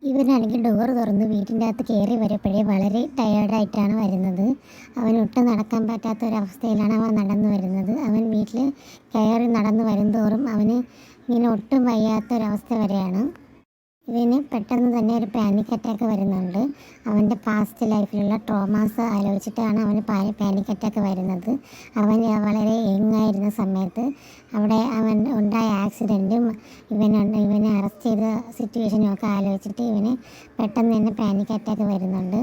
ഇവനാണെങ്കിൽ door തുറന്ന് വീട്ടിൻ്റെ അകത്ത് കയറി വരുമ്പോഴേ വളരെ ടയേർഡായിട്ടാണ് വരുന്നത്. അവനൊട്ടും നടക്കാൻ പറ്റാത്തൊരവസ്ഥയിലാണ് അവൻ നടന്നു വരുന്നത്. അവൻ വീട്ടിൽ കയറി നടന്നു വരുന്തോറും അവന് ഇങ്ങനെ ഒട്ടും വയ്യാത്തൊരവസ്ഥ വരെയാണ്. ഇവന് പെട്ടെന്ന് തന്നെ ഒരു പാനിക് അറ്റാക്ക് വരുന്നുണ്ട്. അവൻ്റെ പാസ്റ്റ് ലൈഫിലുള്ള ട്രോമാസ് ആലോചിച്ചിട്ടാണ് അവന് പാനിക് അറ്റാക്ക് വരുന്നത്. അവൻ വളരെ യങ്ങായിരുന്ന സമയത്ത് അവിടെ അവൻ ഉണ്ടായ ആക്സിഡൻറ്റും ഇവനെ അറസ്റ്റ് ചെയ്ത സിറ്റുവേഷനും ഒക്കെ ആലോചിച്ചിട്ട് ഇവന് പെട്ടെന്ന് തന്നെ പാനിക് അറ്റാക്ക് വരുന്നുണ്ട്.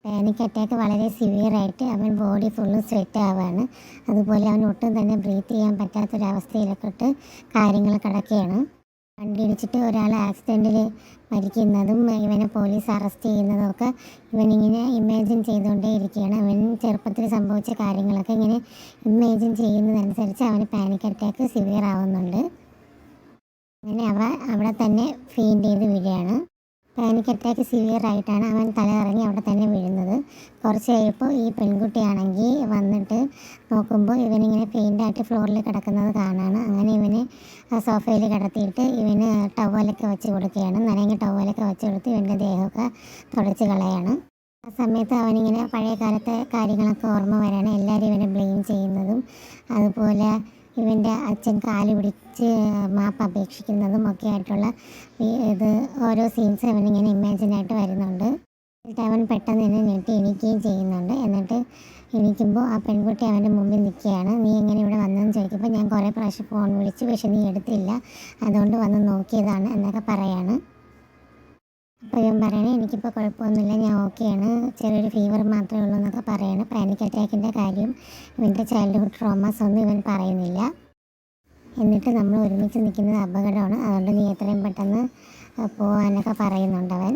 പാനിക് അറ്റാക്ക് വളരെ സിവിയറായിട്ട് അവൻ ബോഡി ഫുള്ള് സ്വെറ്റ് ആവുകയാണ്. അതുപോലെ അവൻ ഒട്ടും തന്നെ ബ്രീത്ത് ചെയ്യാൻ പറ്റാത്തൊരവസ്ഥയിലൊക്കെ കാര്യങ്ങൾ കിടക്കുകയാണ്. വണ്ടി ഇടിച്ചിട്ട് ഒരാൾ ആക്സിഡൻറ്റിൽ മരിക്കുന്നതും ഇവനെ പോലീസ് അറസ്റ്റ് ചെയ്യുന്നതുമൊക്കെ ഇവനിങ്ങനെ ഇമാജിൻ ചെയ്തുകൊണ്ടേ ഇരിക്കുകയാണ്. അവൻ ചെറുപ്പത്തിൽ സംഭവിച്ച കാര്യങ്ങളൊക്കെ ഇങ്ങനെ ഇമാജിൻ ചെയ്യുന്നതനുസരിച്ച് അവന് പാനിക് അറ്റാക്ക് സിവിയർ ആവുന്നുണ്ട്. അങ്ങനെ അവിടെ തന്നെ ഫെയിൻ്റ് ചെയ്ത് വീഴുകയാണ്. പാനിക് അറ്റാക്ക് സിവിയറായിട്ടാണ് അവൻ തലകറങ്ങി അവിടെ തന്നെ വീഴുന്നത്. കുറച്ച് കഴിയുമ്പോൾ ഈ പെൺകുട്ടിയാണെങ്കിൽ വന്നിട്ട് നോക്കുമ്പോൾ ഇവനിങ്ങനെ പെയിൻ്റായിട്ട് ഫ്ലോറിൽ കിടക്കുന്നത് കാണാണ്. അങ്ങനെ ഇവന് സോഫയിൽ കിടത്തിയിട്ട് ഇവന് ടവലൊക്കെ വെച്ച് കൊടുക്കുകയാണ്. നനഞ്ഞ ടവലൊക്കെ വെച്ച് കൊടുത്ത് ഇവൻ്റെ ദേഹമൊക്കെ തുടച്ച് കളയാണ്. ആ സമയത്ത് അവനിങ്ങനെ പഴയ കാലത്തെ കാര്യങ്ങളൊക്കെ ഓർമ്മ വരാണ്. എല്ലാവരും ഇവനെ ബ്ലെയിം ചെയ്യുന്നതും അതുപോലെ ഇവൻ്റെ അച്ഛൻ കാല് പിടിച്ച് മാപ്പ് അപേക്ഷിക്കുന്നതും ഒക്കെ ആയിട്ടുള്ള ഇത് ഓരോ സീൻസ് അവനിങ്ങനെ ഇമാജിനായിട്ട് വരുന്നുണ്ട്. എന്നിട്ട് അവൻ പെട്ടെന്ന് തന്നെ ഞെട്ടി എണീക്കുകയും ചെയ്യുന്നുണ്ട്. എന്നിട്ട് എണീക്കുമ്പോൾ ആ പെൺകുട്ടി അവൻ്റെ മുമ്പിൽ നിൽക്കുകയാണ്. നീ എങ്ങനെ ഇവിടെ വന്നതെന്ന് ചോദിക്കുമ്പോൾ ഞാൻ കുറേ പ്രാവശ്യം ഫോൺ വിളിച്ചു, പക്ഷെ നീ എടുത്തില്ല, അതുകൊണ്ട് വന്ന് നോക്കിയതാണ് എന്നൊക്കെ പറയാണ്. അപ്പോൾ ഇവൻ പറയണേ എനിക്കിപ്പോൾ കുഴപ്പമൊന്നുമില്ല, ഞാൻ ഓക്കെയാണ്, ചെറിയൊരു ഫീവർ മാത്രമേ ഉള്ളൂ എന്നൊക്കെ പറയാണ്. പാനിക് അറ്റാക്കിൻ്റെ കാര്യം ഇവൻ്റെ ചൈൽഡ്ഹുഡ് ട്രോമാസ് ഒന്നും ഇവൻ പറയുന്നില്ല. എന്നിട്ട് നമ്മൾ ഒരുമിച്ച് നിൽക്കുന്നത് അപകടമാണ്, അതുകൊണ്ട് നീ എത്രയും പെട്ടെന്ന് പോകാനൊക്കെ പറയുന്നുണ്ട് അവൻ.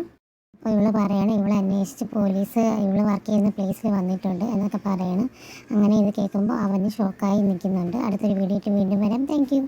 അപ്പോൾ ഇവൾ പറയാണ് ഇവളെ അന്വേഷിച്ച് പോലീസ് ഇവൾ വർക്ക് ചെയ്യുന്ന പ്ലേസിൽ വന്നിട്ടുണ്ട് എന്നൊക്കെ പറയാണ്. അങ്ങനെ ഇത് കേൾക്കുമ്പോൾ അവന് ഷോക്കായി നിൽക്കുന്നുണ്ട്. അടുത്തൊരു വീഡിയോയ്ക്ക് വീണ്ടും വരാം. Thank you.